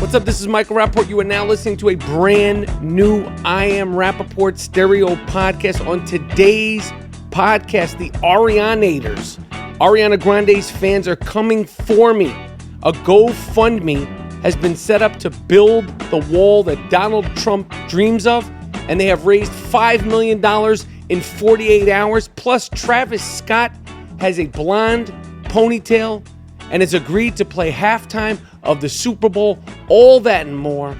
What's up? This is Michael Rapaport. You are now listening to a brand new I Am Rapaport stereo podcast. On today's podcast, the Arianators, Ariana Grande's fans, are coming for me. A GoFundMe has been set up to build the wall that Donald Trump dreams of, and they have raised $5 million in 48 hours. Plus, Travis Scott has a blonde ponytail and has agreed to play halftime of the Super Bowl. All that and more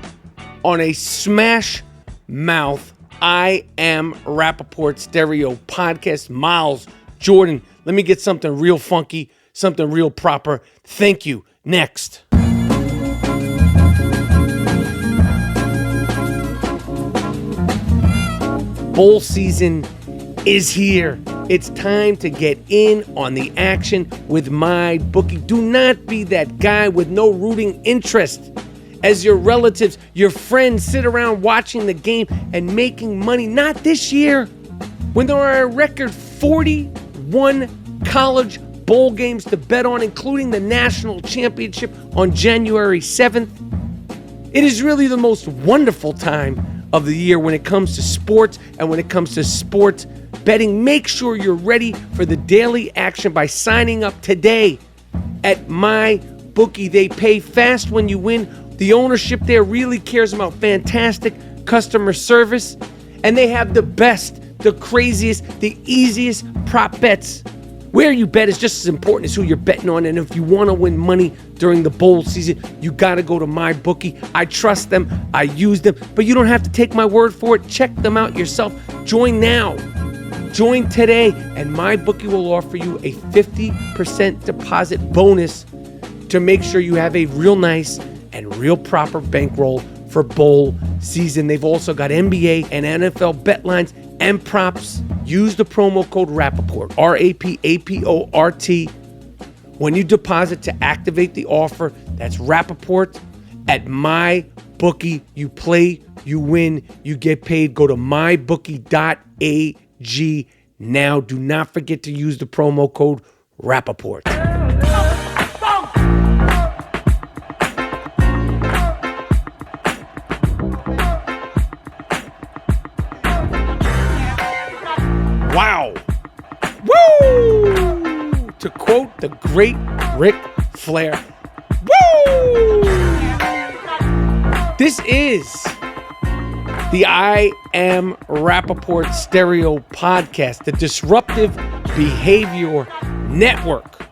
on a smash mouth I Am Rapaport stereo podcast. Miles, Jordan, let me get something real funky, something real proper. Thank you. Next. Bowl season is here. It's time to get in on the action with my bookie. Do not be that guy with no rooting interest as your relatives, your friends sit around watching the game and making money. Not this year, when there are a record 41 college bowl games to bet on, including the national championship on January 7th. It is really the most wonderful time of the year when it comes to sports and when it comes to sports betting. Make sure you're ready for the daily action by signing up today at MyBookie. They pay fast when you win. The ownership there really cares about fantastic customer service, and they have the best, the craziest, the easiest prop bets. Where you bet is just as important as who you're betting on, and if you want to win money during the bowl season, you got to go to MyBookie. I trust them, I use them, but you don't have to take my word for it. Check them out yourself. Join now. Join today, and MyBookie will offer you a 50% deposit bonus to make sure you have a real nice and real proper bankroll for bowl season. They've also got NBA and NFL bet lines and props. Use the promo code Rapaport, RAPAPORT, when you deposit to activate the offer. That's Rapaport at MyBookie. You play, you win, you get paid. Go to mybookie.ag now. Do not forget to use the promo code Rapaport. Wow. Woo! To quote the great Ric Flair. Woo! This is the I Am Rapaport stereo podcast, the Disruptive Behavior Network.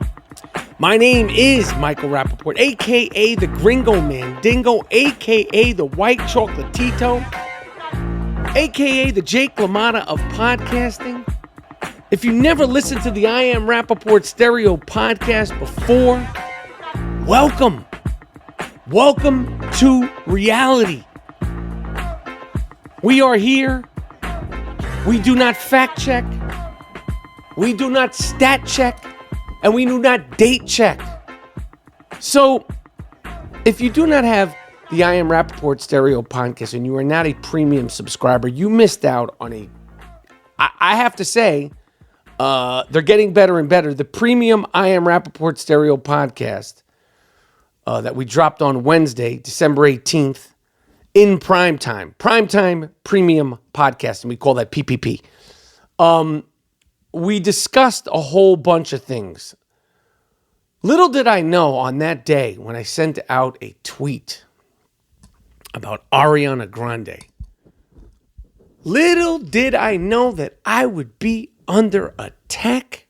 My name is Michael Rapaport, a.k.a. the Gringo Mandingo, a.k.a. the White Chocolatito, a.k.a. the Jake LaMotta of Podcasting. If you never listened to the I Am Rapaport stereo podcast before, welcome. Welcome to reality. We are here. We do not fact check. We do not stat check. And we do not date check. So, if you do not have the I Am Rapaport stereo podcast and you are not a premium subscriber, you missed out on I have to say, they're getting better and better. The premium I Am Rapaport stereo podcast that we dropped on Wednesday, December 18th, in primetime premium podcast, and we call that PPP. We discussed a whole bunch of things. Little did I know on that day when I sent out a tweet about Ariana Grande. Little did I know that I would be under attack.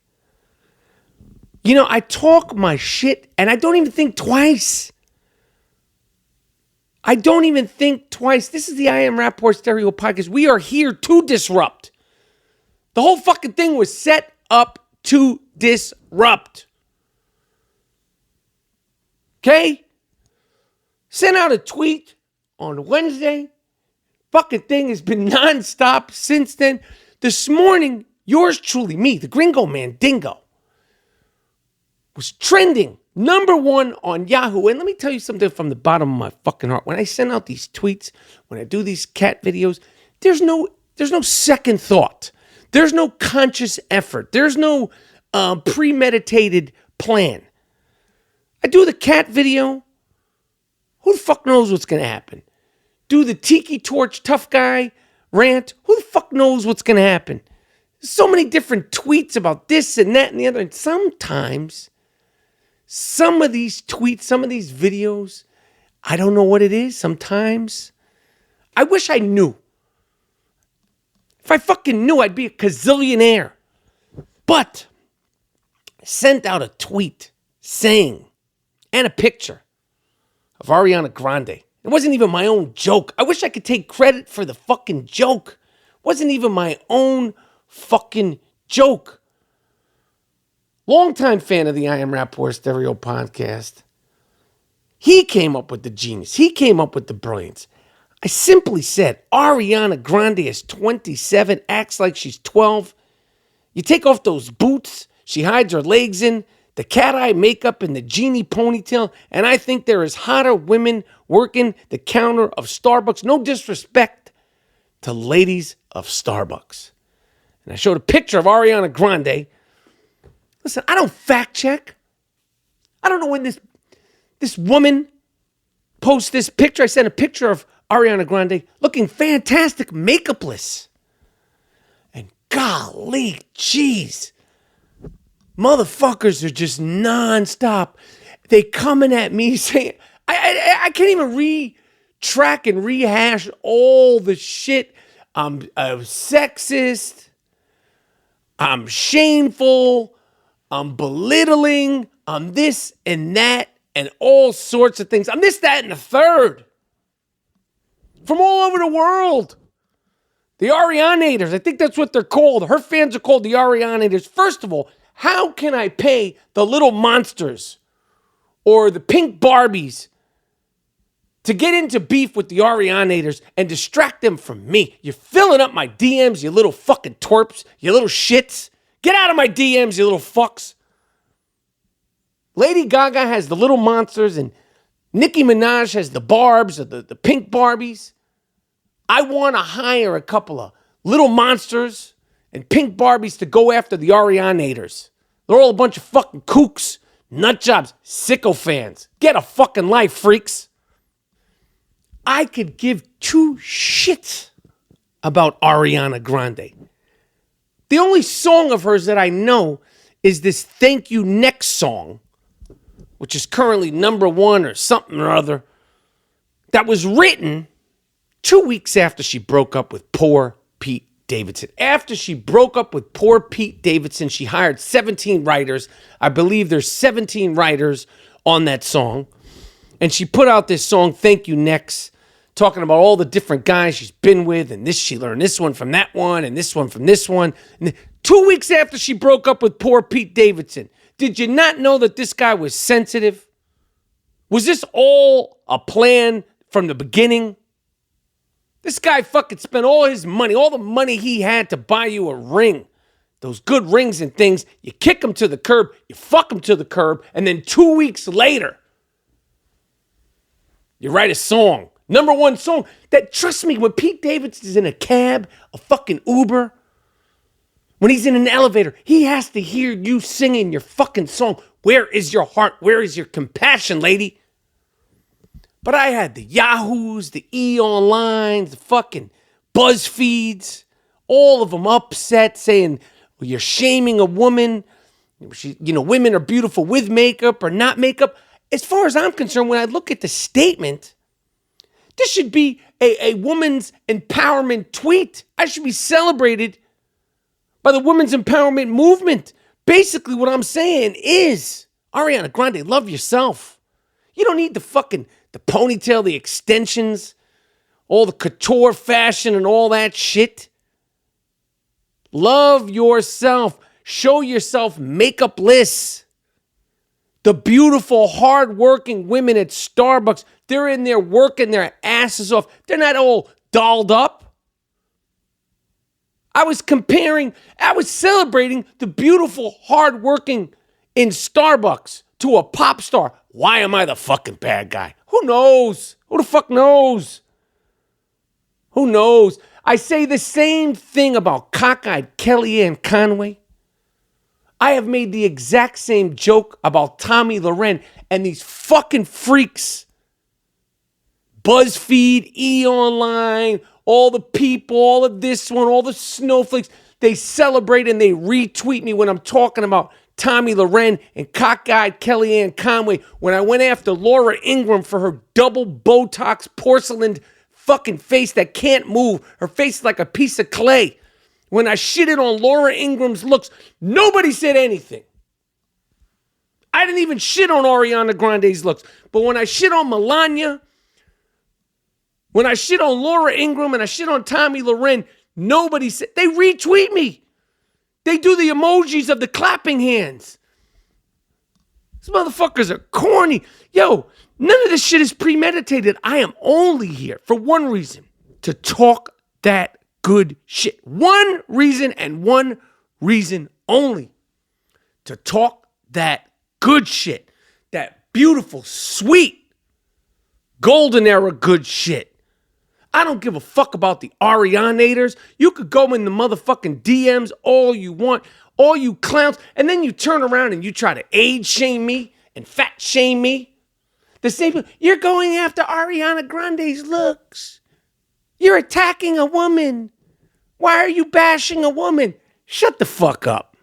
You know, I talk my shit and I don't even think twice. This is the I Am Rapaport stereo podcast. We are here to disrupt. The whole fucking thing was set up to disrupt. Okay? Sent out a tweet on Wednesday. Fucking thing has been nonstop since then. This morning, yours truly, me, the Gringo Mandingo, was trending #1 on Yahoo. And let me tell you something from the bottom of my fucking heart. When I send out these tweets, when I do these cat videos, there's no second thought. There's no conscious effort. There's no premeditated plan. I do the cat video. Who the fuck knows what's going to happen? Do the tiki torch tough guy rant? Who the fuck knows what's going to happen? There's so many different tweets about this and that and the other. And sometimes, some of these tweets, some of these videos, I don't know what it is. Sometimes, I wish I knew. If I fucking knew, I'd be a gazillionaire. But I sent out a tweet saying, and a picture of Ariana Grande. It wasn't even my own joke. I wish I could take credit for the fucking joke. It wasn't even my own fucking joke. Longtime fan of the I Am Rapaport Stereo podcast. He came up with the genius. He came up with the brilliance. I simply said, Ariana Grande is 27, acts like she's 12. You take off those boots she hides her legs in, the cat eye makeup and the genie ponytail, and I think there is hotter women working the counter of Starbucks. No disrespect to ladies of Starbucks. And I showed a picture of Ariana Grande. Listen, I don't fact check. I don't know when this woman posts this picture. I sent a picture of Ariana Grande looking fantastic, makeupless. And golly, jeez. Motherfuckers are just nonstop. They coming at me saying, I can't even retrack and rehash all the shit. I'm sexist. I'm shameful. I'm belittling. I'm this and that and all sorts of things. I'm this, that, and the third. From all over the world. The Arianators, I think that's what they're called. Her fans are called the Arianators. First of all, how can I pay the little monsters or the pink Barbies to get into beef with the Arianators and distract them from me? You're filling up my DMs, you little fucking twerps, you little shits. Get out of my DMs, you little fucks. Lady Gaga has the little monsters and Nicki Minaj has the barbs or the pink Barbies. I want to hire a couple of little monsters and pink Barbies to go after the Arianators. They're all a bunch of fucking kooks, nut jobs, sicko fans. Get a fucking life, freaks. I could give two shits about Ariana Grande. The only song of hers that I know is this Thank You Next song, which is currently #1 or something or other, that was written 2 weeks after she broke up with poor Pete Davidson. After she broke up with poor Pete Davidson, she hired 17 writers. I believe there's 17 writers on that song. And she put out this song, Thank You Next, talking about all the different guys she's been with, and this she learned this one from that one, and this one from this one. And 2 weeks after she broke up with poor Pete Davidson, did you not know that this guy was sensitive? Was this all a plan from the beginning? This guy fucking spent all his money, all the money he had to buy you a ring. Those good rings and things, you kick him to the curb, you fuck him to the curb, and then 2 weeks later, you write a song. #1 song that, trust me, when Pete Davidson's in a cab, a fucking Uber, when he's in an elevator, he has to hear you singing your fucking song. Where is your heart? Where is your compassion, lady? But I had the Yahoos, the E-Onlines, the fucking BuzzFeeds, all of them upset saying, well, you're shaming a woman. Women are beautiful with makeup or not makeup. As far as I'm concerned, when I look at the statement, this should be a woman's empowerment tweet. I should be celebrated by the women's empowerment movement. Basically, what I'm saying is, Ariana Grande, love yourself. You don't need the ponytail, the extensions, all the couture fashion and all that shit. Love yourself. Show yourself makeupless. The beautiful, hardworking women at Starbucks, they're in there working their asses off. They're not all dolled up. I was celebrating the beautiful, hardworking in Starbucks to a pop star. Why am I the fucking bad guy? Who knows? Who the fuck knows? Who knows? I say the same thing about cockeyed Kellyanne Conway. I have made the exact same joke about Tommy Loren and these fucking freaks BuzzFeed, E! Online, all the people, all of this one, all the snowflakes, they celebrate and they retweet me when I'm talking about Tommy Loren and cockeyed Kellyanne Conway, when I went after Laura Ingraham for her double Botox porcelain fucking face that can't move. Her face is like a piece of clay. When I shitted on Laura Ingram's looks, nobody said anything. I didn't even shit on Ariana Grande's looks. But when I shit on Melania, when I shit on Laura Ingraham and I shit on Tommy Loren, nobody said, they retweet me. They do the emojis of the clapping hands. These motherfuckers are corny. Yo, none of this shit is premeditated. I am only here for one reason, to talk that good shit. One reason and one reason only. To talk that good shit. That beautiful, sweet, golden era good shit. I don't give a fuck about the Arianators. You could go in the motherfucking DMs all you want, all you clowns, and then you turn around and you try to age shame me and fat shame me. The same people, you're going after Ariana Grande's looks. You're attacking a woman. Why are you bashing a woman? Shut the fuck up.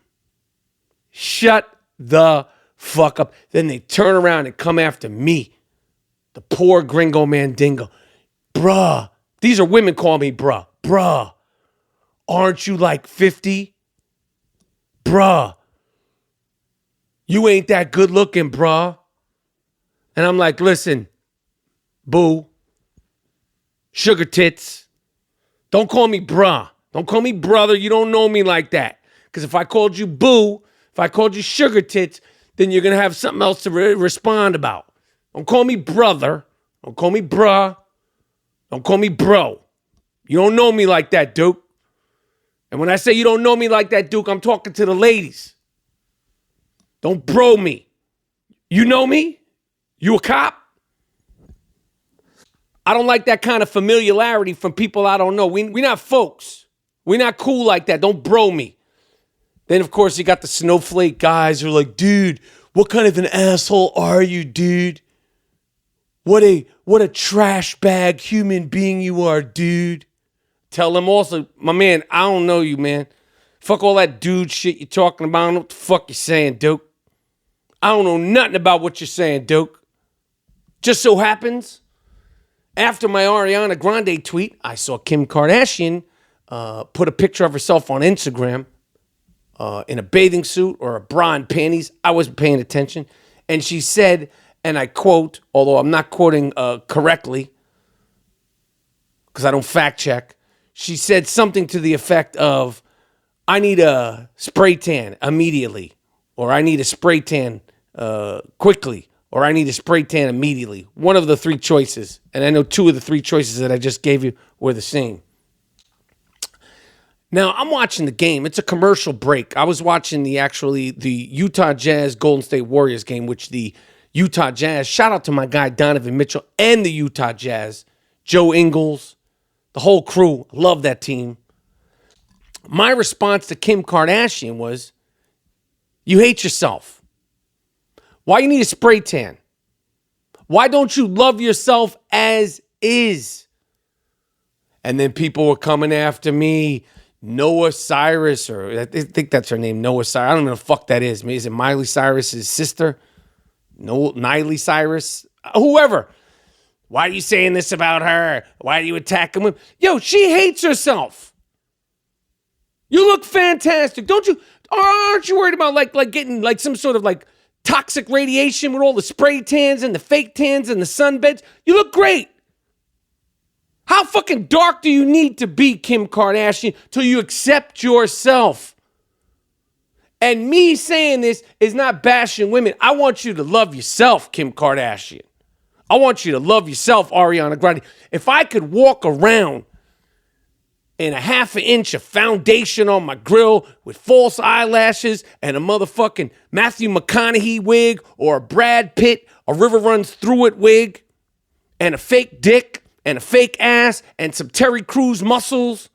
Shut the fuck up. Then they turn around and come after me, the poor Gringo Mandingo. Bruh. These are women calling me bruh. Bruh. Aren't you like 50? Bruh. You ain't that good looking, bruh. And I'm like, listen, boo. Sugar tits. Don't call me bruh. Don't call me brother. You don't know me like that. Because if I called you boo, if I called you sugar tits, then you're going to have something else to respond about. Don't call me brother. Don't call me bruh. Don't call me bro. You don't know me like that, Duke. And when I say you don't know me like that, Duke, I'm talking to the ladies. Don't bro me. You know me? You a cop? I don't like that kind of familiarity from people I don't know. We're not folks. We're not cool like that. Don't bro me. Then, of course, you got the snowflake guys who are like, dude, what kind of an asshole are you, dude? What a trash bag human being you are, dude. Tell them also, my man, I don't know you, man. Fuck all that dude shit you're talking about. I don't know what the fuck you're saying, Duke. I don't know nothing about what you're saying, Duke. Just so happens, after my Ariana Grande tweet, I saw Kim Kardashian put a picture of herself on Instagram in a bathing suit or a bra and panties. I wasn't paying attention. And she said, and I quote, although I'm not quoting correctly, because I don't fact check, she said something to the effect of, I need a spray tan immediately, or I need a spray tan quickly, or I need a spray tan immediately. One of the three choices, and I know two of the three choices that I just gave you were the same. Now, I'm watching the game. It's a commercial break. I was watching the Utah Jazz Golden State Warriors game, which the Utah Jazz, shout out to my guy Donovan Mitchell and the Utah Jazz, Joe Ingles, the whole crew. Love that team. My response to Kim Kardashian was, you hate yourself. Why you need a spray tan? Why don't you love yourself as is? And then people were coming after me. Noah Cyrus, or I think that's her name, Noah Cyrus. I don't know what the fuck that is. Is it Miley Cyrus's sister? No, Niley Cyrus? Whoever. Why are you saying this about her? Why are you attacking women? Yo, she hates herself. You look fantastic. Aren't you worried about like getting like some sort of like toxic radiation with all the spray tans and the fake tans and the sunbeds? You look great. How fucking dark do you need to be, Kim Kardashian, till you accept yourself? And me saying this is not bashing women. I want you to love yourself, Kim Kardashian. I want you to love yourself, Ariana Grande. If I could walk around in a half an inch of foundation on my grill with false eyelashes and a motherfucking Matthew McConaughey wig or a Brad Pitt, a River Runs Through It wig, and a fake dick, and a fake ass, and some Terry Crews muscles,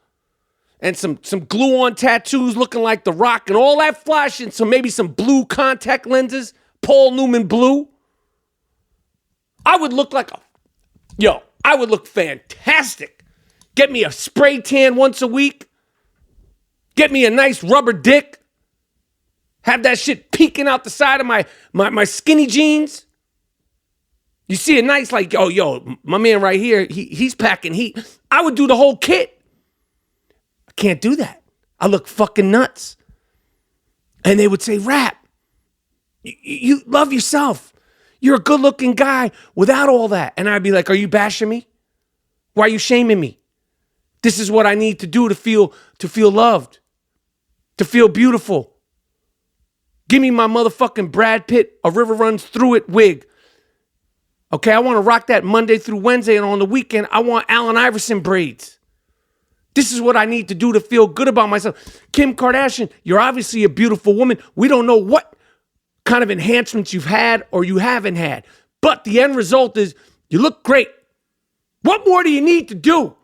and some glue-on tattoos looking like The Rock, and all that flash, and maybe some blue contact lenses, Paul Newman blue, I would look like I would look fantastic. Get me a spray tan once a week. Get me a nice rubber dick. Have that shit peeking out the side of my skinny jeans. You see a nice, like, oh, yo, my man right here, he's packing heat. I would do the whole kit. I can't do that. I look fucking nuts. And they would say, Rap, you love yourself. You're a good-looking guy without all that. And I'd be like, are you bashing me? Why are you shaming me? This is what I need to do to feel loved, to feel beautiful. Give me my motherfucking Brad Pitt, A River Runs Through It wig. Okay, I want to rock that Monday through Wednesday, and on the weekend, I want Allen Iverson braids. This is what I need to do to feel good about myself. Kim Kardashian, you're obviously a beautiful woman. We don't know what kind of enhancements you've had or you haven't had. But the end result is you look great. What more do you need to do?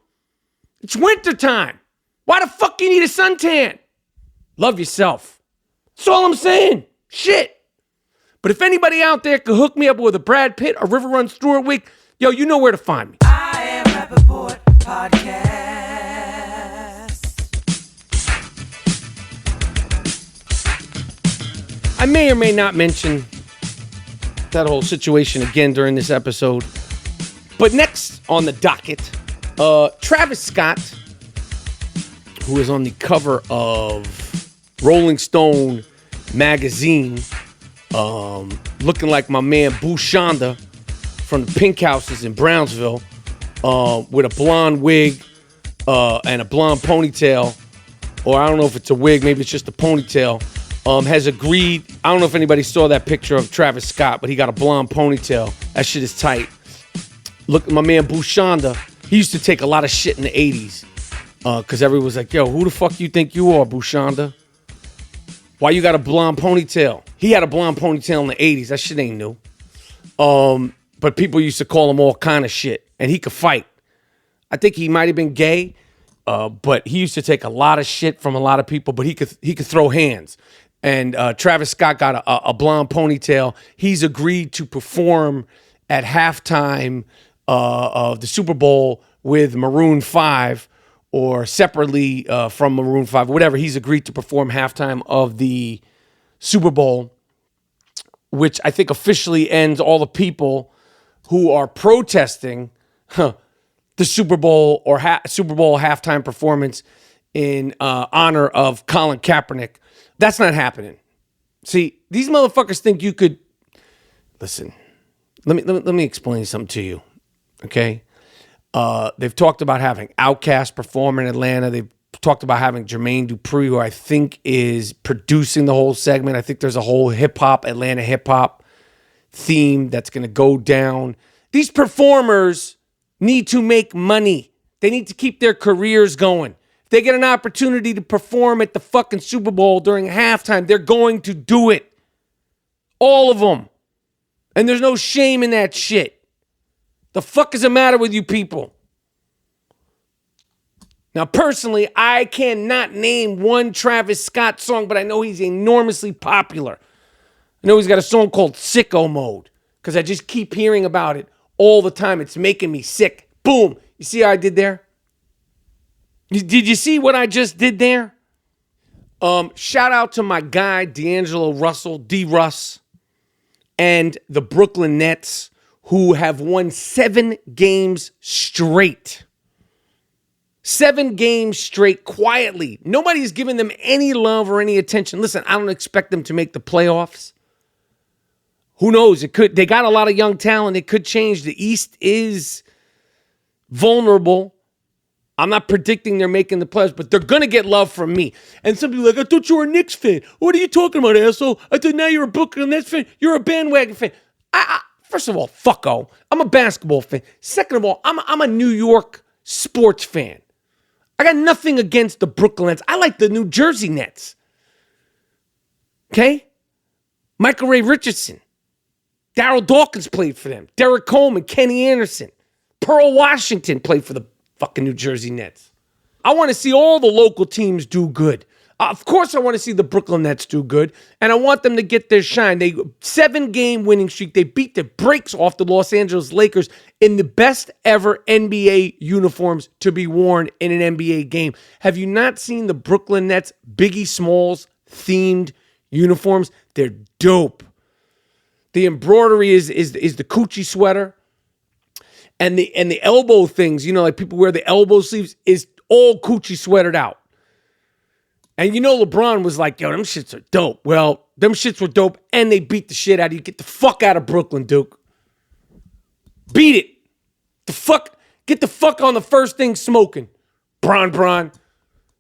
It's wintertime. Why the fuck you need a suntan? Love yourself. That's all I'm saying. Shit. But if anybody out there could hook me up with a Brad Pitt, A River Runs Through It wig, yo, you know where to find me. I Am Rapaport Podcast. I may or may not mention that whole situation again during this episode. But next on the docket, Travis Scott, who is on the cover of Rolling Stone magazine, looking like my man Boo Shonda from the Pink Houses in Brownsville, with a blonde wig and a blonde ponytail, or I don't know if it's a wig, maybe it's just a ponytail, has agreed. I don't know if anybody saw that picture of Travis Scott, but he got a blonde ponytail. That shit is tight. Look, my man Boo Shonda, he used to take a lot of shit in the 80s because everyone was like, yo, who the fuck you think you are, Boo Shonda? Why you got a blonde ponytail? He had a blonde ponytail in the 80s. That shit ain't new. But people used to call him all kind of shit. And he could fight. I think he might have been gay. But he used to take a lot of shit from a lot of people. But he could throw hands. And Travis Scott got a blonde ponytail. He's agreed to perform at halftime of the Super Bowl with Maroon 5. Or separately from Maroon 5, whatever. He's agreed to perform halftime of the Super Bowl, which I think officially ends all the people who are protesting the Super Bowl or Super Bowl halftime performance in honor of Colin Kaepernick. That's not happening. See, these motherfuckers think you could... Listen, let me explain something to you, okay? They've talked about having Outkast perform in Atlanta. They've talked about having Jermaine Dupri, who I think is producing the whole segment. I think there's a whole Atlanta hip-hop theme that's going to go down. These performers need to make money. They need to keep their careers going. If they get an opportunity to perform at the fucking Super Bowl during halftime, they're going to do it. All of them. And there's no shame in that shit. The fuck is the matter with you people? Now, personally, I cannot name one Travis Scott song, but I know he's enormously popular. I know he's got a song called Sicko Mode, because I just keep hearing about it all the time. It's making me sick. Boom. You see how I did there? Did you see what I just did there? Shout out to my guy, D'Angelo Russell, D-Russ, and the Brooklyn Nets, who have won 7 games straight. 7 games straight quietly. Nobody's giving them any love or any attention. Listen, I don't expect them to make the playoffs. Who knows? It could. They got a lot of young talent. It could change. The East is vulnerable. I'm not predicting they're making the playoffs, but they're going to get love from me. And some people are like, I thought you were a Knicks fan. What are you talking about, asshole? I thought now you're a Brooklyn Nets fan. You're a bandwagon fan. First of all, fucko. I'm a basketball fan. Second of all, I'm a New York sports fan. I got nothing against the Brooklyn Nets. I like the New Jersey Nets. Okay? Michael Ray Richardson. Darryl Dawkins played for them. Derek Coleman, Kenny Anderson. Pearl Washington played for the fucking New Jersey Nets. I want to see all the local teams do good. Of course, I want to see the Brooklyn Nets do good, and I want them to get their shine. They 7-game winning streak. They beat the brakes off the Los Angeles Lakers in the best ever NBA uniforms to be worn in an NBA game. Have you not seen the Brooklyn Nets Biggie Smalls themed uniforms? They're dope. The embroidery is the coochie sweater, and the elbow things. You know, like people wear the elbow sleeves is all coochie sweatered out. And you know LeBron was like, yo, them shits are dope. Well, them shits were dope, and they beat the shit out of you. Get the fuck out of Brooklyn, Duke. Beat it. Get the fuck on the first thing smoking. Bron.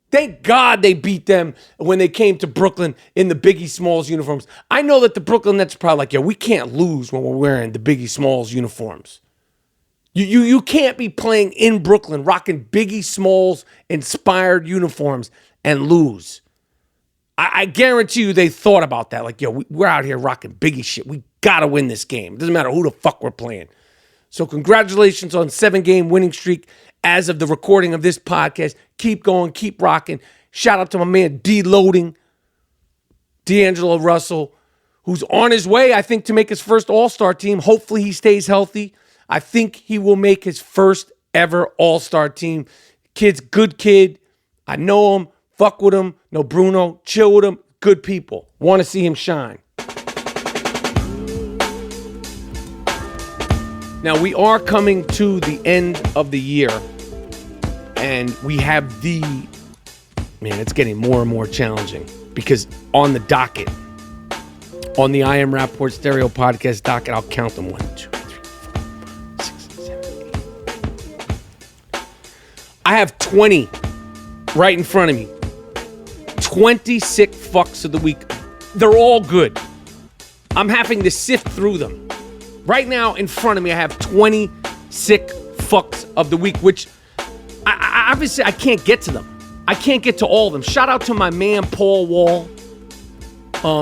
Thank God they beat them when they came to Brooklyn in the Biggie Smalls uniforms. I know that the Brooklyn Nets are probably like, yo, we can't lose when we're wearing the Biggie Smalls uniforms. You can't be playing in Brooklyn rocking Biggie Smalls inspired uniforms and lose. I guarantee you they thought about that. Like, yo, we're out here rocking Biggie shit. We got to win this game. It doesn't matter who the fuck we're playing. So congratulations on 7-game winning streak as of the recording of this podcast. Keep going, keep rocking. Shout out to my man D-Loading, D'Angelo Russell, who's on his way, I think, to make his first All-Star team. Hopefully he stays healthy. I think he will make his first ever All-Star team. Kid's good kid. I know him. Fuck with him. No Bruno. Chill with him. Good people. Want to see him shine. Now, we are coming to the end of the year. And we have it's getting more and more challenging. Because on the docket, on the I Am Rapaport Stereo Podcast docket, I'll count them 1, 2, 3, 4, 5, 6, 7, 8. I have 20 right in front of me. 20 sick fucks of the week. They're all good. I'm having to sift through them. Right now, in front of me, I have 20 sick fucks of the week, which I obviously I can't get to them. I can't get to all of them. Shout out to my man, Paul Wall.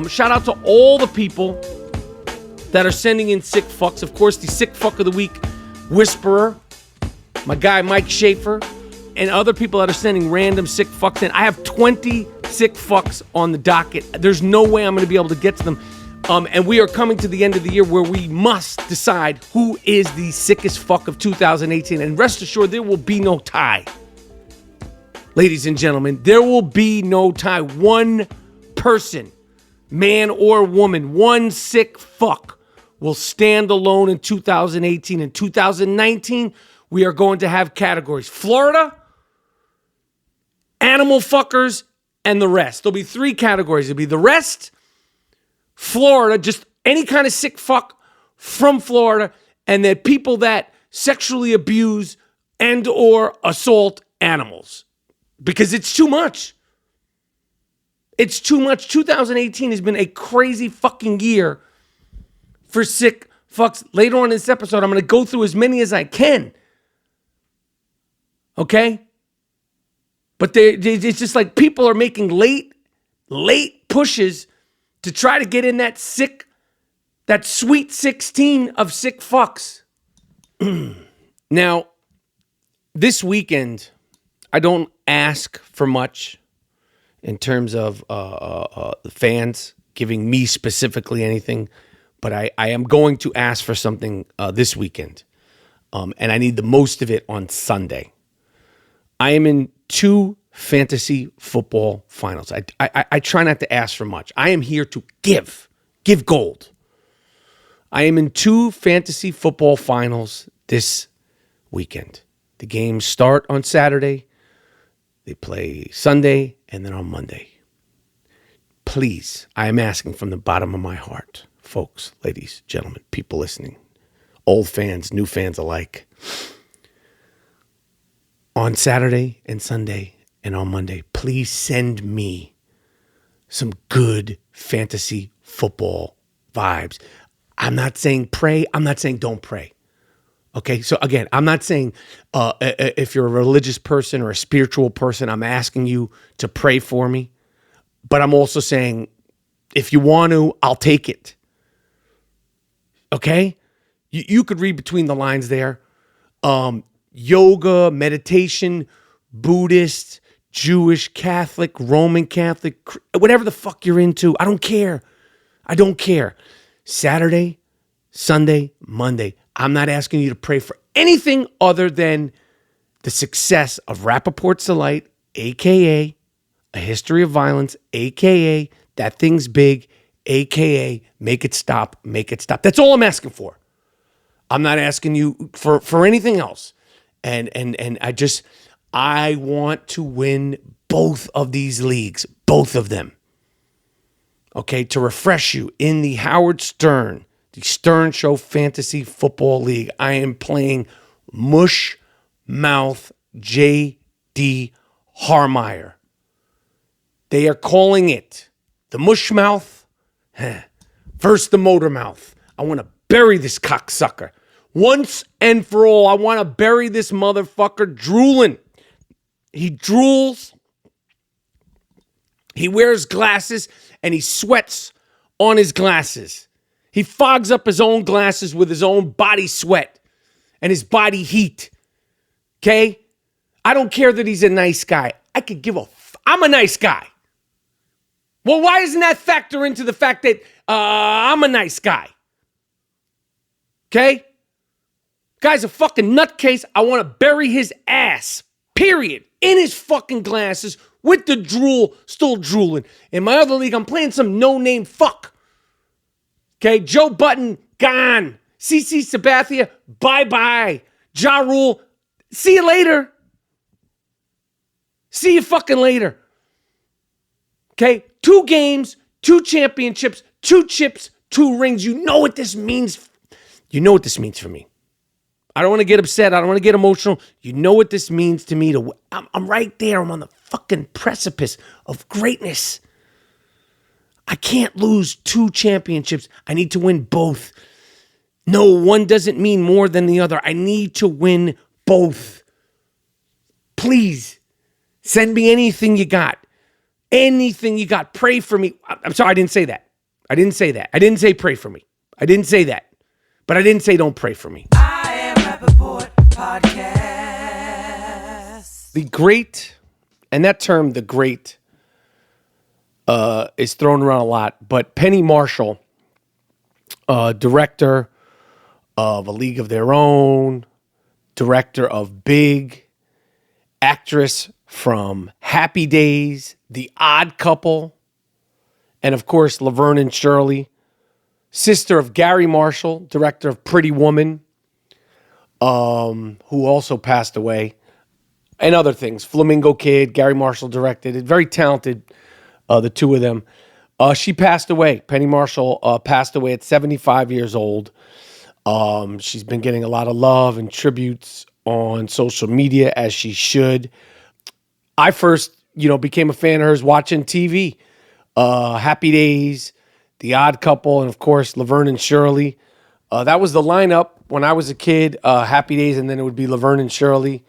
Shout out to all the people that are sending in sick fucks. Of course, the sick fuck of the week, Whisperer, my guy, Mike Schaefer, and other people that are sending random sick fucks in. I have 20 sick fucks on the docket. There's no way I'm going to be able to get to them. And we are coming to the end of the year where we must decide who is the sickest fuck of 2018. And rest assured, there will be no tie. Ladies and gentlemen, there will be no tie. One person, man or woman, one sick fuck will stand alone in 2018. In 2019, we are going to have categories. Florida, animal fuckers, and the rest. There'll be 3 categories. It'll be the rest, Florida, just any kind of sick fuck from Florida, and then people that sexually abuse and or assault animals. Because it's too much. It's too much. 2018 has been a crazy fucking year for sick fucks. Later on in this episode, I'm going to go through as many as I can. Okay? But it's just like people are making late pushes to try to get in that sweet 16 of sick fucks. Now, this weekend, I don't ask for much in terms of the fans giving me specifically anything, but I am going to ask for something this weekend, and I need the most of it on Sunday. I am in 2 fantasy football finals. I try not to ask for much. I am here to give gold. I am in 2 fantasy football finals this weekend. The games start on Saturday. They play Sunday and then on Monday. Please, I am asking from the bottom of my heart, folks, ladies, gentlemen, people listening, old fans, new fans alike. On Saturday and Sunday and on Monday, please send me some good fantasy football vibes. I'm not saying pray. I'm not saying don't pray. Okay, so again, I'm not saying if you're a religious person or a spiritual person, I'm asking you to pray for me. But I'm also saying if you want to, I'll take it. Okay? You could read between the lines there. Yoga, meditation, Buddhist, Jewish, Catholic, Roman Catholic, whatever the fuck you're into. I don't care. I don't care. Saturday, Sunday, Monday. I'm not asking you to pray for anything other than the success of Rapaport's Delight, a.k.a. A History of Violence, a.k.a. That Thing's Big, a.k.a. Make It Stop, Make It Stop. That's all I'm asking for. I'm not asking you for anything else. And I want to win both of these leagues, both of them. Okay, to refresh you, in the Howard Stern, the Stern Show Fantasy Football League, I am playing Mush Mouth J.D. Harmeyer. They are calling it the Mush Mouth versus the Motor Mouth. I want to bury this cocksucker. Once and for all, I want to bury this motherfucker drooling. He drools. He wears glasses and he sweats on his glasses. He fogs up his own glasses with his own body sweat and his body heat. Okay? I don't care that he's a nice guy. I could give a I'm a nice guy. Well, why doesn't that factor into the fact that I'm a nice guy? Okay? Guy's a fucking nutcase. I want to bury his ass. Period. In his fucking glasses with the drool still drooling. In my other league, I'm playing some no-name fuck. Okay? Joe Button, gone. CC Sabathia, bye-bye. Ja Rule, see you later. See you fucking later. Okay? 2 games, 2 championships, 2 chips, 2 rings. You know what this means. You know what this means for me. I don't want to get upset. I don't want to get emotional. You know what this means to me. I'm right there. I'm on the fucking precipice of greatness. I can't lose 2 championships. I need to win both. No, one doesn't mean more than the other. I need to win both. Please, send me anything you got. Anything you got. Pray for me. I'm sorry, I didn't say that. I didn't say pray for me. I didn't say that. But I didn't say don't pray for me. I Am Rapaport Podcast. The great, and that term, the great, is thrown around a lot. But Penny Marshall, director of A League of Their Own, director of Big, actress from Happy Days, The Odd Couple, and of course, Laverne and Shirley, sister of Garry Marshall, director of Pretty Woman, who also passed away, and other things. Flamingo Kid, Garry Marshall directed it. Very talented, the two of them. She passed away. Penny Marshall passed away at 75 years old. She's been getting a lot of love and tributes on social media, as she should. I first, became a fan of hers watching TV. Happy Days, The Odd Couple, and of course, Laverne and Shirley. That was the lineup when I was a kid. Happy Days, and then it would be Laverne and Shirley.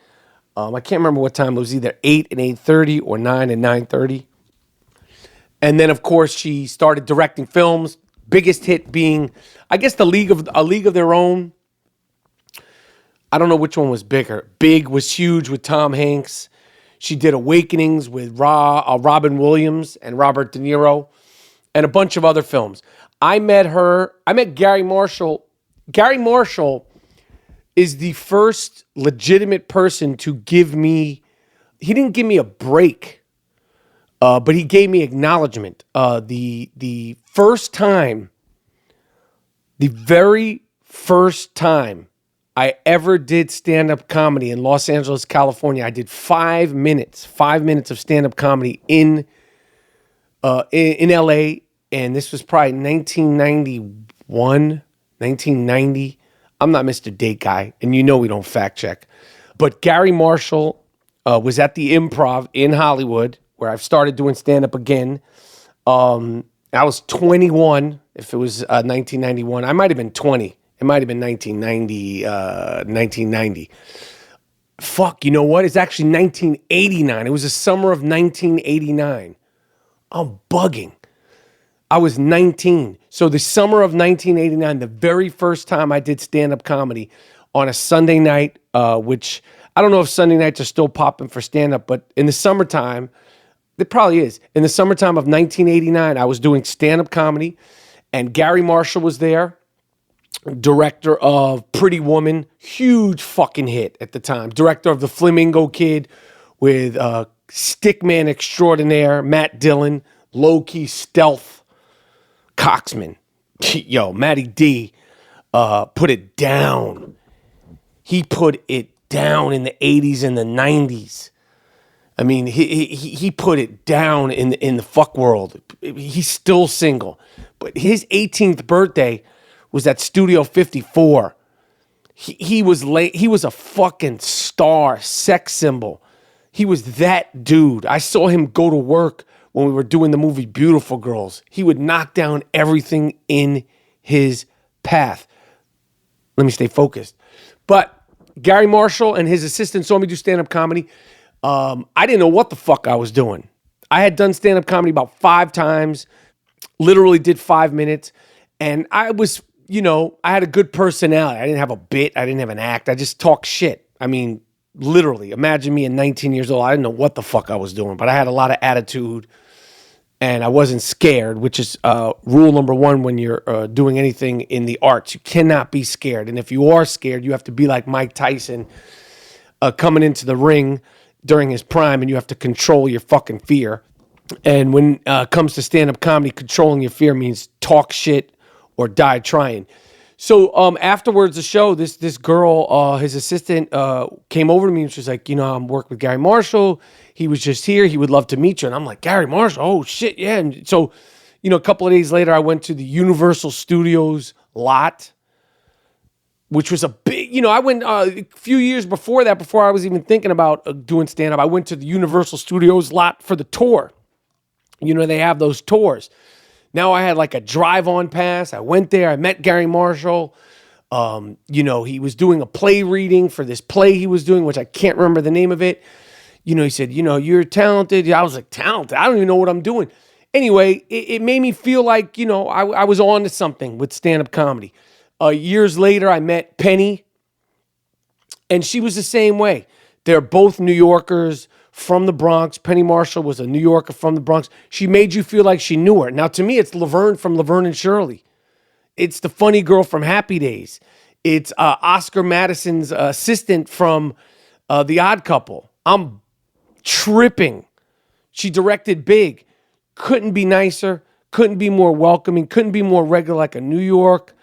I can't remember what time. It was either 8 and 8:30 or 9 and 9:30. And then, of course, she started directing films. Biggest hit being, I guess, A League of Their Own. I don't know which one was bigger. Big was huge with Tom Hanks. She did Awakenings with Robin Williams and Robert De Niro, and a bunch of other films. I met Garry Marshall. Garry Marshall is the first legitimate person to give me, he didn't give me a break, but he gave me acknowledgement. The very first time I ever did stand-up comedy in Los Angeles, California, I did 5 minutes of stand-up comedy in LA, and this was probably 1990. I'm not Mr. Date Guy, and we don't fact check. But Garry Marshall was at the Improv in Hollywood, where I've started doing stand-up again. I was 21, if it was 1991. I might have been 20. It might have been 1990. Fuck, you know what? It's actually 1989. It was the summer of 1989. I'm bugging. I was 19. So the summer of 1989, the very first time I did stand-up comedy on a Sunday night, which I don't know if Sunday nights are still popping for stand-up, but in the summertime, it probably is. In the summertime of 1989, I was doing stand-up comedy, and Garry Marshall was there, director of Pretty Woman, huge fucking hit at the time. Director of The Flamingo Kid with Stickman Extraordinaire, Matt Dillon, low-key stealth Coxman. Yo, Matty D put it down. He put it down in the 80s and the 90s. I mean, he put it down in the fuck world. He's still single. But his 18th birthday was at Studio 54. He was late. He was a fucking star, sex symbol. He was that dude. I saw him go to work when we were doing the movie Beautiful Girls. He would knock down everything in his path. Let me stay focused. But Garry Marshall and his assistant saw me do stand-up comedy. I didn't know what the fuck I was doing. I had done stand-up comedy about 5 times, literally did 5 minutes, and I was, I had a good personality. I didn't have a bit. I didn't have an act. I just talked shit. I mean, literally, imagine me at 19 years old. I didn't know what the fuck I was doing, but I had a lot of attitude, and I wasn't scared, which is rule number 1 when you're doing anything in the arts. You cannot be scared, and if you are scared, you have to be like Mike Tyson coming into the ring during his prime, and you have to control your fucking fear. And when it comes to stand-up comedy, controlling your fear means talk shit or die trying. So afterwards the show, this girl, his assistant, came over to me and she's like, I'm working with Garry Marshall. He was just here. He would love to meet you. And I'm like, Garry Marshall? Oh, shit, yeah. And so, a couple of days later, I went to the Universal Studios lot, which was a big, I went a few years before that, before I was even thinking about doing stand-up, I went to the Universal Studios lot for the tour. They have those tours. Now I had like a drive-on pass. I went there. I met Garry Marshall. He was doing a play reading for this play he was doing, which I can't remember the name of it. He said, you're talented. I was like, talented? I don't even know what I'm doing. Anyway, it made me feel like, I was on to something with stand-up comedy. Years later, I met Penny, and she was the same way. They're both New Yorkers from the Bronx. Penny Marshall was a New Yorker from the Bronx. She made you feel like she knew her. Now, to me, it's Laverne from Laverne and Shirley. It's the funny girl from Happy Days. It's Oscar Madison's assistant from The Odd Couple. I'm tripping. She directed Big. Couldn't be nicer. Couldn't be more welcoming. Couldn't be more regular, like a New York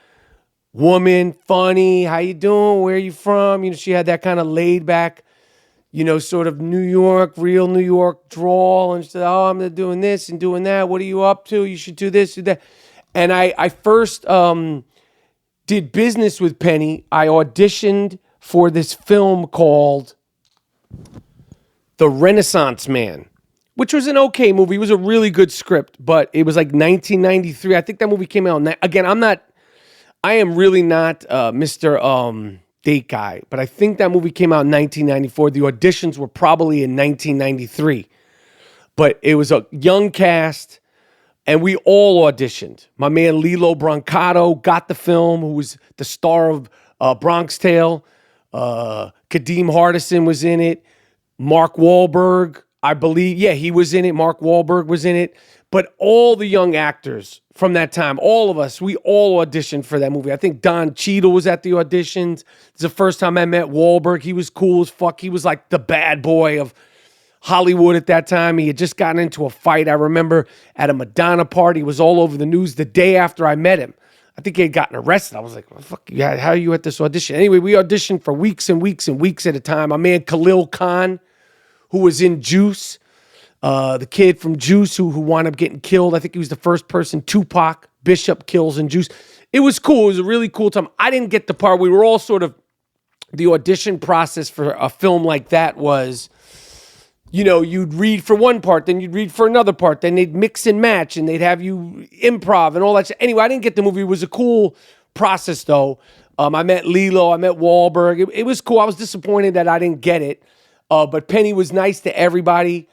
woman, funny, how you doing, where you from? She had that kind of laid back, sort of New York, real New York drawl. And she said, oh, I'm doing this and doing that. What are you up to? You should do this, do that. And I first did business with Penny. I auditioned for this film called The Renaissance Man, which was an okay movie. It was a really good script, but it was like 1993. I think that movie came out. Again, I am really not Mr. Date guy, but I think that movie came out in 1994. The auditions were probably in 1993, but it was a young cast, and we all auditioned. My man Lilo Brancato got the film, who was the star of Bronx Tale. Kadeem Hardison was in it. Mark Wahlberg, I believe, he was in it. Mark Wahlberg was in it. But all the young actors from that time, all of us, we all auditioned for that movie. I think Don Cheadle was at the auditions. It's the first time I met Wahlberg. He was cool as fuck. He was like the bad boy of Hollywood at that time. He had just gotten into a fight. I remember at a Madonna party. It was all over the news the day after I met him. I think he had gotten arrested. I was like, well, fuck, yeah, how are you at this audition? Anyway, we auditioned for weeks and weeks and weeks at a time. My man Khalil Khan, who was in Juice, the kid from Juice who wound up getting killed. I think he was the first person Tupac Bishop kills in Juice. It was cool. It was a really cool time. I didn't get the part. We were all sort of, the audition process for a film like that was, you'd read for one part, then you'd read for another part, then they'd mix and match, and they'd have you improv and all that shit. Anyway, I didn't get the movie. It was a cool process, though. I met Lilo. I met Wahlberg. It was cool. I was disappointed that I didn't get it. But Penny was nice to everybody.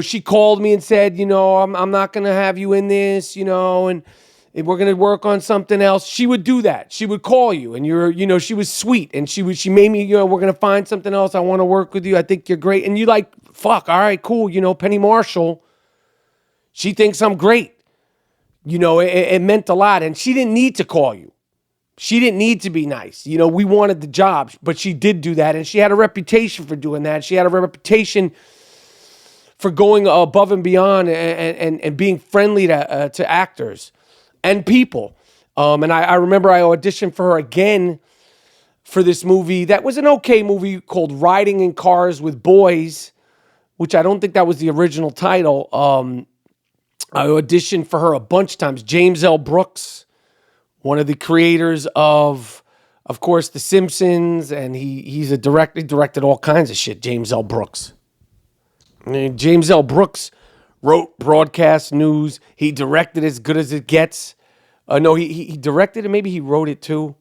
She called me and said, I'm not going to have you in this, and if we're going to work on something else, she would do that. She would call you, and she was sweet, and she made me, we're going to find something else. I want to work with you. I think you're great. And you like, fuck, all right, cool. Penny Marshall, she thinks I'm great. It meant a lot. And she didn't need to call you. She didn't need to be nice. We wanted the job, but she did do that. And she had a reputation for doing that. She had a reputation for going above and beyond and being friendly to actors and people. And I remember I auditioned for her again for this movie. That was an okay movie called Riding in Cars with Boys, which I don't think that was the original title. I auditioned for her a bunch of times. James L. Brooks, one of the creators of course, The Simpsons, and he's a director. He directed all kinds of shit, James L. Brooks. James L. Brooks wrote broadcast news. He directed As Good as It Gets. No, he directed it. Maybe he wrote it too.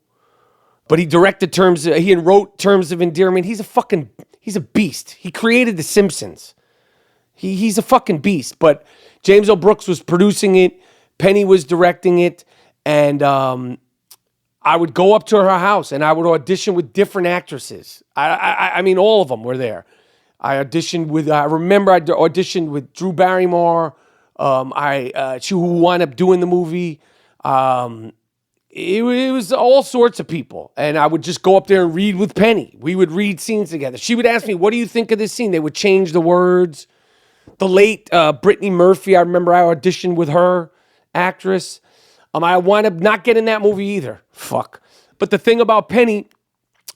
But he directed he wrote Terms of Endearment. He's a beast. He created The Simpsons. He's a fucking beast. But James L. Brooks was producing it. Penny was directing it. And I would go up to her house and I would audition with different actresses. I mean, all of them were there. I remember I auditioned with Drew Barrymore, who wound up doing the movie. It was all sorts of people. And I would just go up there and read with Penny. We would read scenes together. She would ask me, what do you think of this scene? They would change the words. The late Brittany Murphy, I remember I auditioned with her, actress. I wound up not getting that movie either. Fuck. But the thing about Penny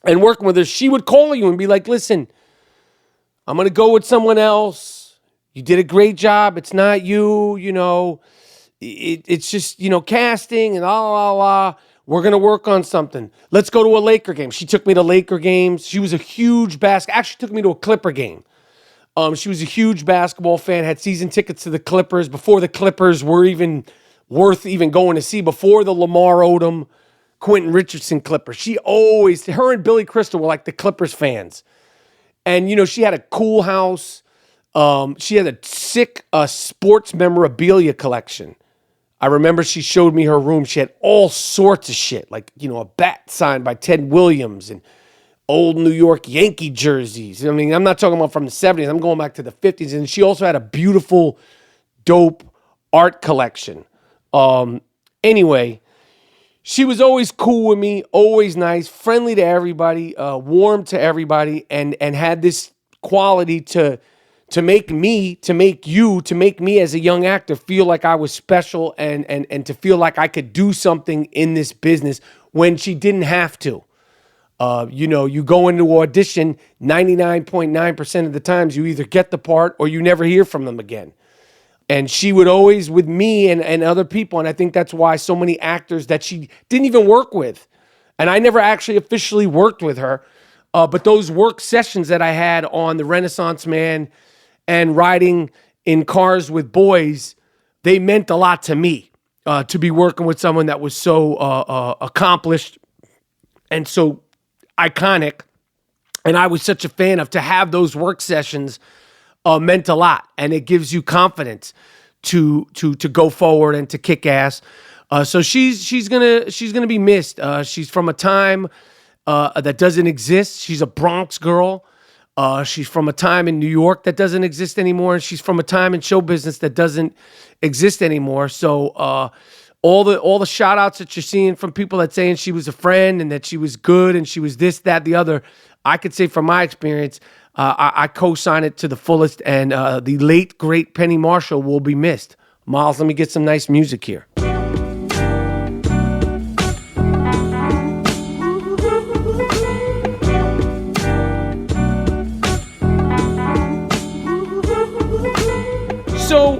and working with her, she would call you and be like, listen, I'm going to go with someone else. You did a great job. It's not you, it's just, casting and We're going to work on something. Let's go to a Laker game. She took me to Laker games. She was a huge actually took me to a Clipper game. She was a huge basketball fan, had season tickets to the Clippers before the Clippers were even worth even going to see, before the Lamar Odom, Quentin Richardson Clippers. Her and Billy Crystal were like the Clippers fans. And, she had a cool house. She had a sick sports memorabilia collection. I remember she showed me her room. She had all sorts of shit, like, a bat signed by Ted Williams and old New York Yankee jerseys. I mean, I'm not talking about from the 70s. I'm going back to the 50s. And she also had a beautiful, dope art collection. Anyway, she was always cool with me, always nice, friendly to everybody, warm to everybody, and had this quality to make me as a young actor feel like I was special and to feel like I could do something in this business when she didn't have to. You go into audition, 99.9% of the times you either get the part or you never hear from them again. And she would always, with me and other people, and I think that's why so many actors that she didn't even work with, and I never actually officially worked with her, but those work sessions that I had on The Renaissance Man and Riding in Cars with Boys, they meant a lot to me, to be working with someone that was so accomplished and so iconic, and I was such a fan of. To have those work sessions meant a lot, and it gives you confidence to go forward and to kick ass. So she's gonna be missed. She's from a time that doesn't exist. She's a Bronx girl. She's from a time in New York that doesn't exist anymore, and she's from a time in show business that doesn't exist anymore. So all the shout outs that you're seeing from people that saying she was a friend and that she was good and she was this, that, the other, I could say from my experience, I co-sign it to the fullest, and the late, great Penny Marshall will be missed. Miles, let me get some nice music here. So,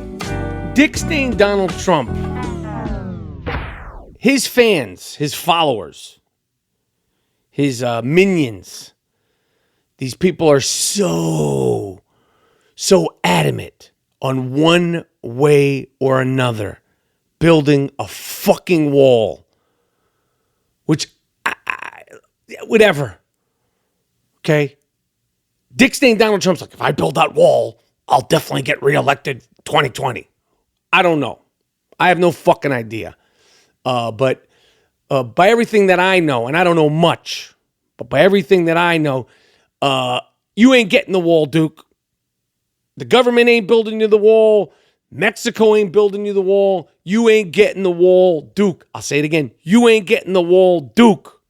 Dick Stain Donald Trump, his fans, his followers, his minions, these people are so adamant on one way or another building a fucking wall, which whatever. Okay? Dick Stain Donald Trump's like, if I build that wall, I'll definitely get reelected 2020. I don't know. I have no fucking idea. But by everything that I know, and I don't know much, but by everything that I know, you ain't getting the wall, Duke. The government ain't building you the wall. Mexico ain't building you the wall. You ain't getting the wall, Duke. I'll say it again. You ain't getting the wall, Duke.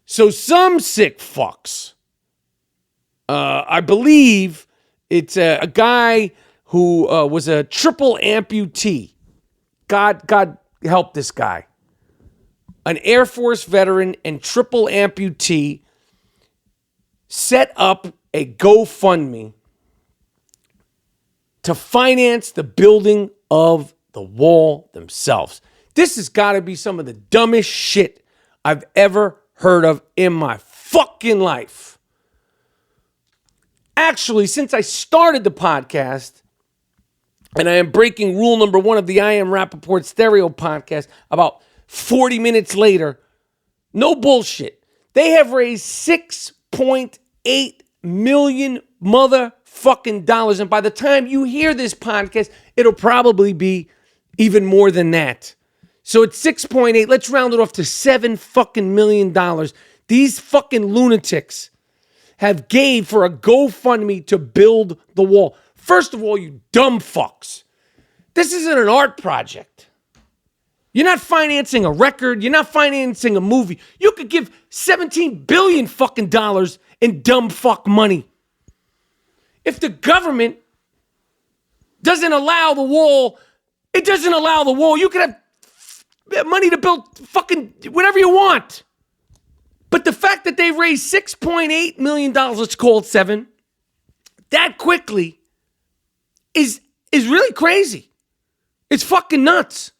So some sick fucks, I believe it's a guy who was a triple amputee. God help this guy. An Air Force veteran and triple amputee set up a GoFundMe to finance the building of the wall themselves. This has got to be some of the dumbest shit I've ever heard of in my fucking life. Actually, since I started the podcast, and I am breaking rule number 1 of the I Am Rapaport stereo podcast, about 40 minutes later, no bullshit, they have raised $6.8 million motherfucking dollars. And by the time you hear this podcast, it'll probably be even more than that. So it's 6.8. Let's round it off to $7 fucking million. These fucking lunatics have gave for a GoFundMe to build the wall. First of all, you dumb fucks. This isn't an art project. You're not financing a record. You're not financing a movie. You could give $17 billion fucking dollars in dumb fuck money. If the government doesn't allow the wall, it doesn't allow the wall. You could have money to build fucking whatever you want. But the fact that they raised $6.8 million, let's call it 7, that quickly is really crazy. It's fucking nuts.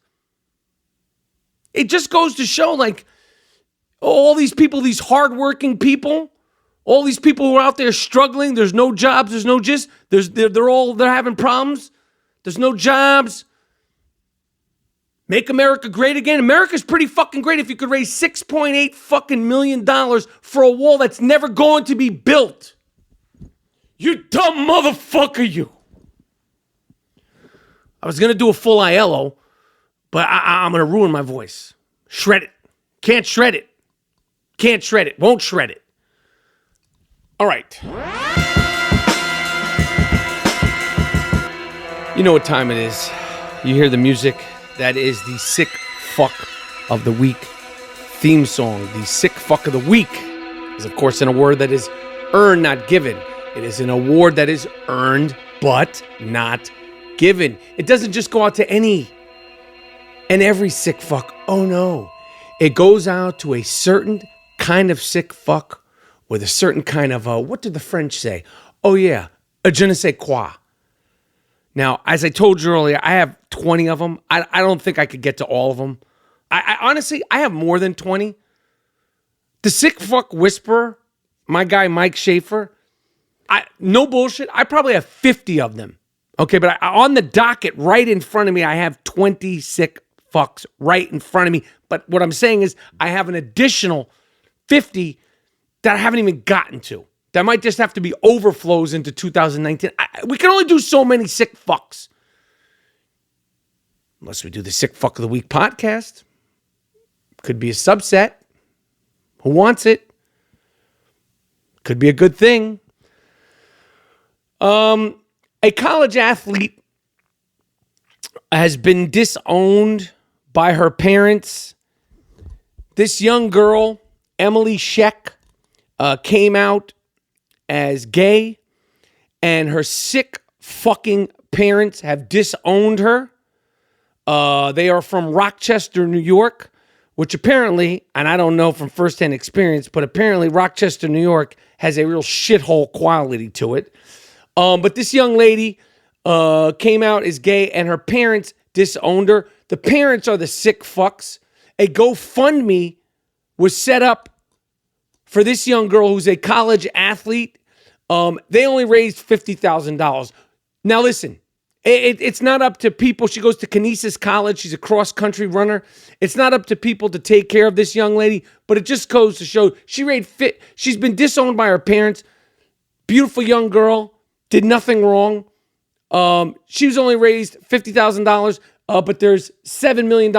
It just goes to show, like, all these people, these hardworking people, all these people who are out there struggling, there's no jobs, there's no gist, they're having problems, there's no jobs. Make America great again. America's pretty fucking great if you could raise $6.8 fucking million for a wall that's never going to be built. You dumb motherfucker, you. I was going to do a full ILO, but I'm going to ruin my voice. Shred it. Can't shred it. Can't shred it. Won't shred it. All right. You know what time it is. You hear the music. That is the Sick Fuck of the Week theme song. The Sick Fuck of the Week is, of course, an award that is earned, not given. It is an award that is earned, but not given. It doesn't just go out to any and every sick fuck. Oh, no. It goes out to a certain kind of sick fuck with a certain kind of, what did the French say? Oh, yeah, a je ne sais quoi. Now, as I told you earlier, I have 20 of them. I don't think I could get to all of them. I honestly, I have more than 20. The sick fuck whisperer, my guy Mike Schaefer, no bullshit, I probably have 50 of them. Okay, but on the docket right in front of me, I have 20 sick fucks right in front of me. But what I'm saying is I have an additional 50 that I haven't even gotten to. That might just have to be overflows into 2019. We can only do so many sick fucks. Unless we do the Sick Fuck of the Week podcast. Could be a subset. Who wants it? Could be a good thing. A college athlete has been disowned by her parents. This young girl, Emily Sheck, came out as gay, and her sick fucking parents have disowned her. They are from Rochester, New York, which apparently, and I don't know from firsthand experience, but apparently Rochester, New York has a real shithole quality to it. But this young lady came out as gay, and her parents disowned her. The parents are the sick fucks. A GoFundMe was set up for this young girl who's a college athlete. They only raised $50,000. Now listen, it's not up to people. She goes to Canisius College. She's a cross-country runner. It's not up to people to take care of this young lady, but it just goes to show she's been disowned by her parents. Beautiful young girl, did nothing wrong. She was only raised $50,000. but there's $7 million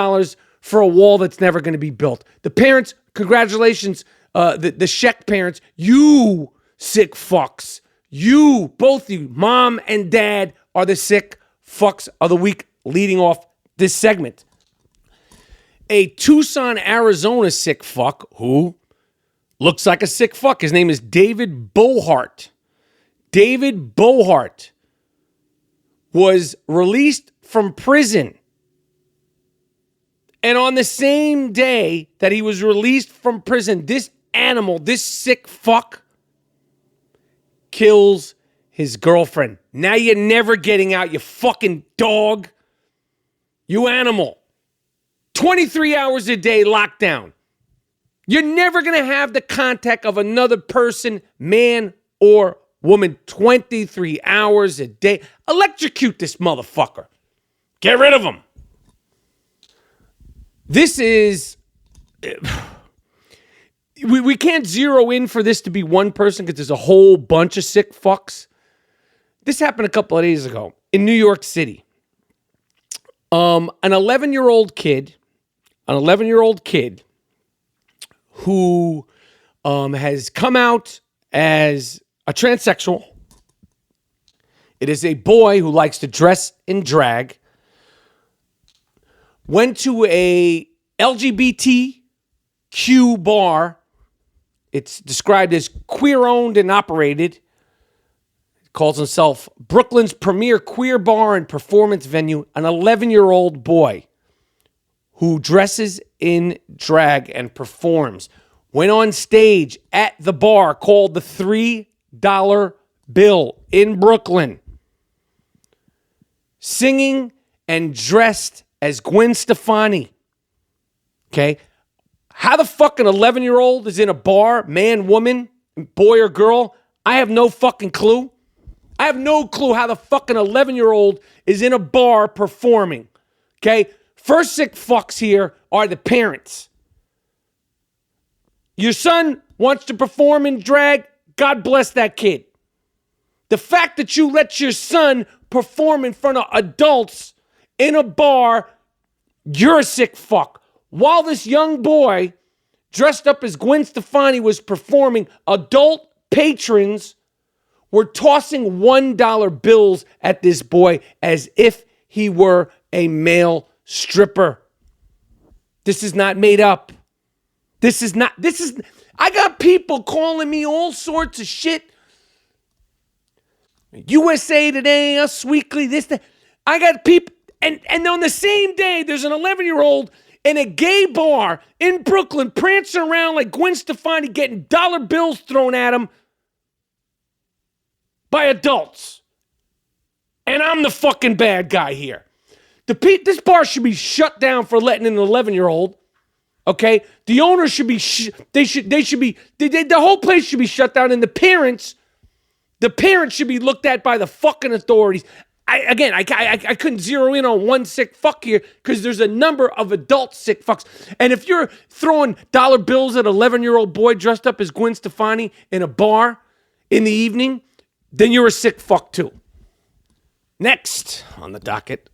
for a wall that's never going to be built. The parents, congratulations, the Sheck parents, you sick fucks. You, both you, mom and dad, are the sick fucks of the week leading off this segment. A Tucson, Arizona sick fuck who looks like a sick fuck. His name is David Bohart. David Bohart was released from prison. And on the same day that he was released from prison, this animal, this sick fuck, kills his girlfriend. Now you're never getting out, you fucking dog. You animal. 23 hours a day lockdown. You're never going to have the contact of another person, man or woman, 23 hours a day. Electrocute this motherfucker. Get rid of him. This is... We can't zero in for this to be one person because there's a whole bunch of sick fucks. This happened a couple of days ago in New York City. An 11-year-old kid who has come out as a transsexual. It is a boy who likes to dress in drag. Went to a LGBTQ bar. It's described as queer-owned and operated. It calls himself Brooklyn's premier queer bar and performance venue. An 11-year-old boy who dresses in drag and performs went on stage at the bar called the $3 Bill in Brooklyn, singing and dressed as Gwen Stefani. Okay? How the fucking 11-year-old is in a bar, man, woman, boy or girl, I have no fucking clue. I have no clue how the fucking 11-year-old is in a bar performing. Okay? First sick fucks here are the parents. Your son wants to perform in drag, God bless that kid. The fact that you let your son perform in front of adults in a bar, you're a sick fuck. While this young boy, dressed up as Gwen Stefani, was performing, adult patrons were tossing $1 bills at this boy as if he were a male stripper. This is not made up. I got people calling me all sorts of shit. USA Today, Us Weekly, this, that. I got people, and on the same day, there's an 11-year-old in a gay bar in Brooklyn prancing around like Gwen Stefani getting dollar bills thrown at him by adults. And I'm the fucking bad guy here. This bar should be shut down for letting in an 11-year-old. Okay? The owner should be, the whole place should be shut down, and the parents should be looked at by the fucking authorities. I couldn't zero in on one sick fuck here because there's a number of adult sick fucks. And if you're throwing dollar bills at an 11-year-old boy dressed up as Gwen Stefani in a bar in the evening, then you're a sick fuck too. Next on the docket,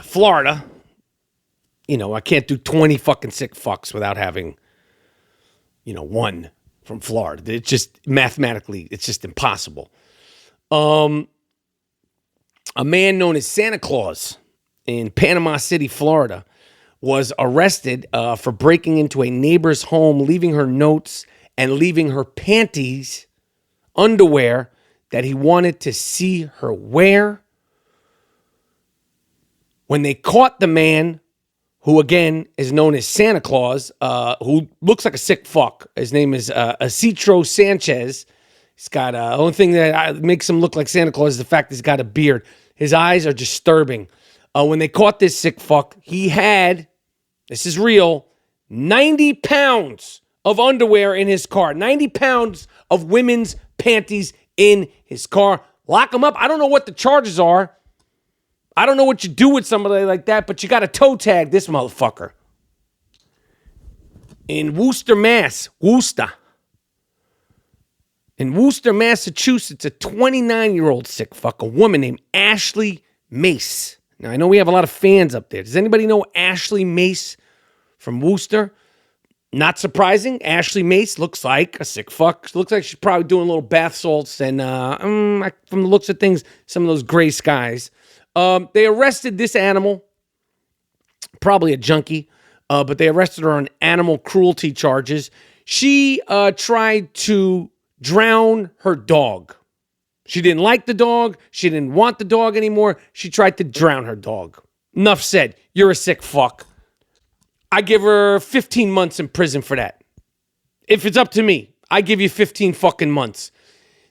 Florida. You know, I can't do 20 fucking sick fucks without having, one from Florida. It's just mathematically, it's just impossible. A man known as Santa Claus in Panama City, Florida, was arrested for breaking into a neighbor's home, leaving her notes and leaving her panties, underwear that he wanted to see her wear. When they caught the man, who again is known as Santa Claus, who looks like a sick fuck. His name is Isidro Sanchez. He's got the only thing that makes him look like Santa Claus is the fact that he's got a beard. His eyes are disturbing. When they caught this sick fuck, he had, this is real, 90 pounds of underwear in his car. 90 pounds of women's panties in his car. Lock him up. I don't know what the charges are. I don't know what you do with somebody like that, but you got to toe tag this motherfucker. In Worcester, Massachusetts, a 29-year-old sick fuck, a woman named Ashley Mace. Now, I know we have a lot of fans up there. Does anybody know Ashley Mace from Worcester? Not surprising. Ashley Mace looks like a sick fuck. Looks like she's probably doing little bath salts and, from the looks of things, some of those gray skies. They arrested this animal, probably a junkie, but they arrested her on animal cruelty charges. She tried to drown her dog. She didn't like the dog. She didn't want the dog anymore. She tried to drown her dog. Enough said. You're a sick fuck. I give her 15 months in prison for that. If it's up to me, I give you 15 fucking months.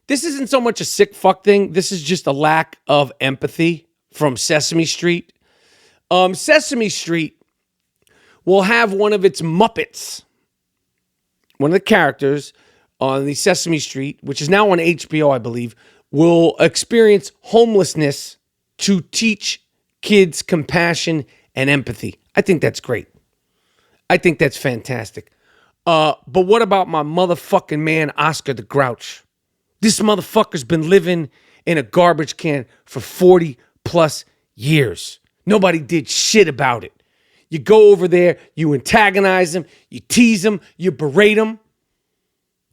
This isn't so much a sick fuck thing. This is just a lack of empathy from Sesame Street. Sesame Street will have one of its Muppets, one of the characters on the Sesame Street, which is now on HBO, I believe, will experience homelessness to teach kids compassion and empathy. I think that's great. I think that's fantastic. But what about my motherfucking man, Oscar the Grouch? This motherfucker's been living in a garbage can for 40 plus years. Nobody did shit about it. You go over there, you antagonize him, you tease him, you berate him.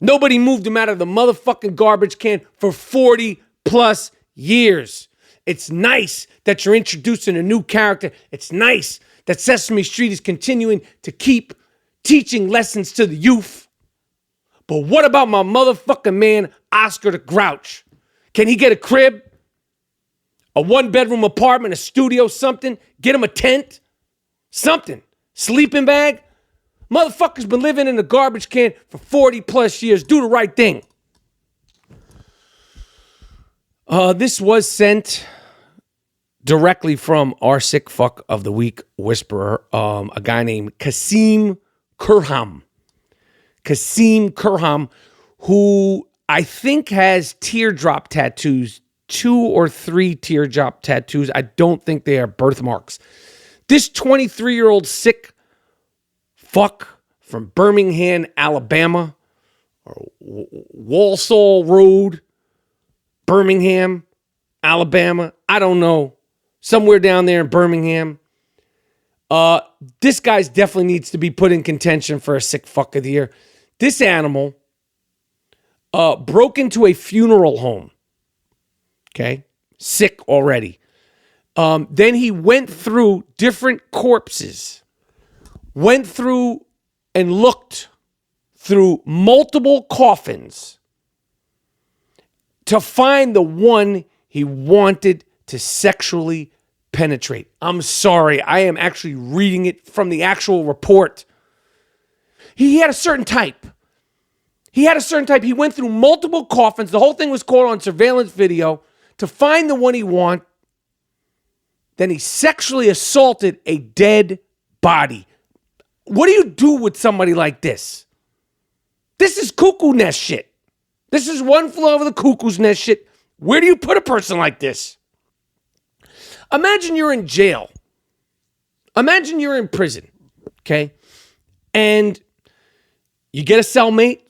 Nobody moved him out of the motherfucking garbage can for 40 plus years. It's nice that you're introducing a new character. It's nice that Sesame Street is continuing to keep teaching lessons to the youth. But what about my motherfucking man, Oscar the Grouch? Can he get a crib? A one-bedroom apartment, a studio, something? Get him a tent? Something. Sleeping bag? Motherfucker's been living in a garbage can for 40 plus years. Do the right thing. This was sent directly from our sick fuck of the week whisperer, a guy named Kasim Kurham. Kasim Kurham, who I think has teardrop tattoos, 2 or 3 teardrop tattoos. I don't think they are birthmarks. This 23-year-old sick fuck from Birmingham, Alabama, or Walsall Road, Birmingham, Alabama. I don't know. Somewhere down there in Birmingham. This guy's definitely needs to be put in contention for a sick fuck of the year. This animal broke into a funeral home. Okay? Sick already. Then he went through different corpses. Went through and looked through multiple coffins to find the one he wanted to sexually penetrate. I'm sorry. I am actually reading it from the actual report. He had a certain type. He went through multiple coffins. The whole thing was caught on surveillance video to find the one he wanted. Then he sexually assaulted a dead body. What do you do with somebody like this? This is cuckoo nest shit. This is one flew over the cuckoo's nest shit. Where do you put a person like this? Imagine you're in jail. Imagine you're in prison, okay? And you get a cellmate,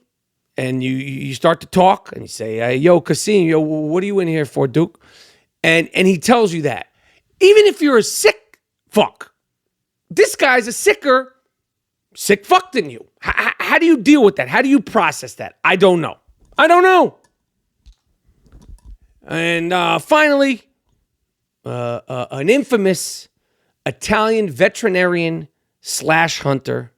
and you start to talk, and you say, hey, yo, Kasim, yo, what are you in here for, Duke? And he tells you that. Even if you're a sick fuck, this guy's a sick fuck than you. How do you deal with that? How do you process that? I don't know. And finally, an infamous Italian veterinarian / hunter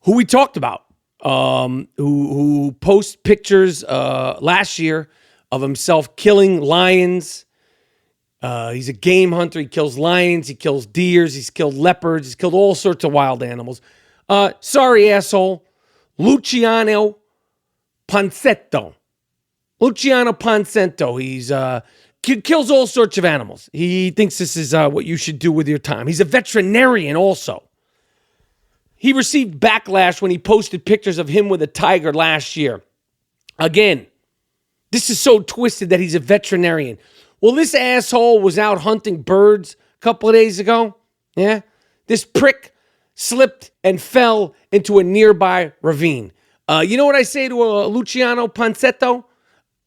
who we talked about, who posts pictures last year of himself killing lions. He's a game hunter. He kills lions. He kills deers. He's killed leopards. He's killed all sorts of wild animals. Sorry, asshole. Luciano Ponsetto. He's kills all sorts of animals. He thinks this is what you should do with your time. He's a veterinarian also. He received backlash when he posted pictures of him with a tiger last year. Again, this is so twisted that he's a veterinarian. Well, this asshole was out hunting birds a couple of days ago. Yeah? This prick slipped and fell into a nearby ravine. You know what I say to Luciano Ponsetto?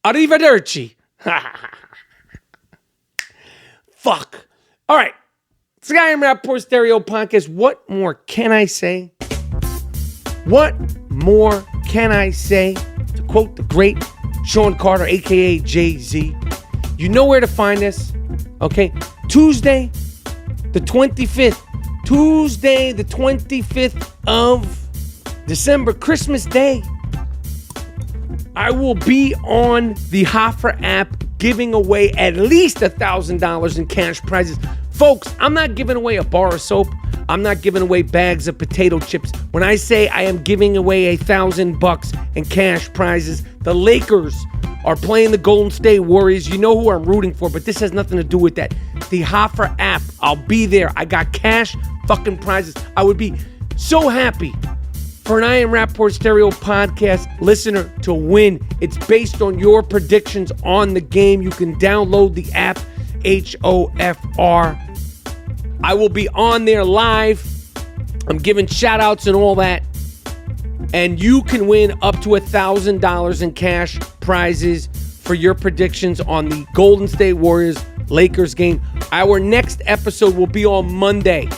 Arrivederci. fuck. All right. It's the I Am Rapaport Stereo Podcast. What more can I say? What more can I say? To quote the great Sean Carter, a.k.a. Jay-Z. You know where to find us. Okay? Tuesday, the 25th. Tuesday, the 25th of December, Christmas Day. I will be on the Hoffer app giving away at least $1,000 in cash prizes. Folks, I'm not giving away a bar of soap. I'm not giving away bags of potato chips. When I say I am giving away $1,000 in cash prizes, the Lakers are playing the Golden State Warriors. You know who I'm rooting for, but this has nothing to do with that. The Hoffer app, I'll be there. I got cash fucking prizes. I would be so happy for an I Am Rapaport Stereo Podcast listener to win. It's based on your predictions on the game. You can download the app, HOFR. I will be on there live. I'm giving shout outs and all that. And you can win up to $1,000 in cash prizes for your predictions on the Golden State Warriors Lakers game. Our next episode will be on Monday.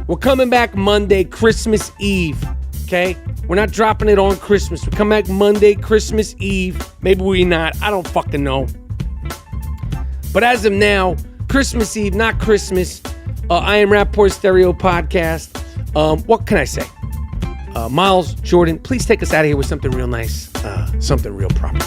We're coming back Monday, Christmas Eve. Okay? We're not dropping it on Christmas. We come back Monday, Christmas Eve. Maybe we're not. I don't fucking know. But as of now, Christmas Eve, not Christmas. I Am Rapaport Stereo Podcast. What can I say? Miles, Jordan, please take us out of here with something real nice. Something real proper.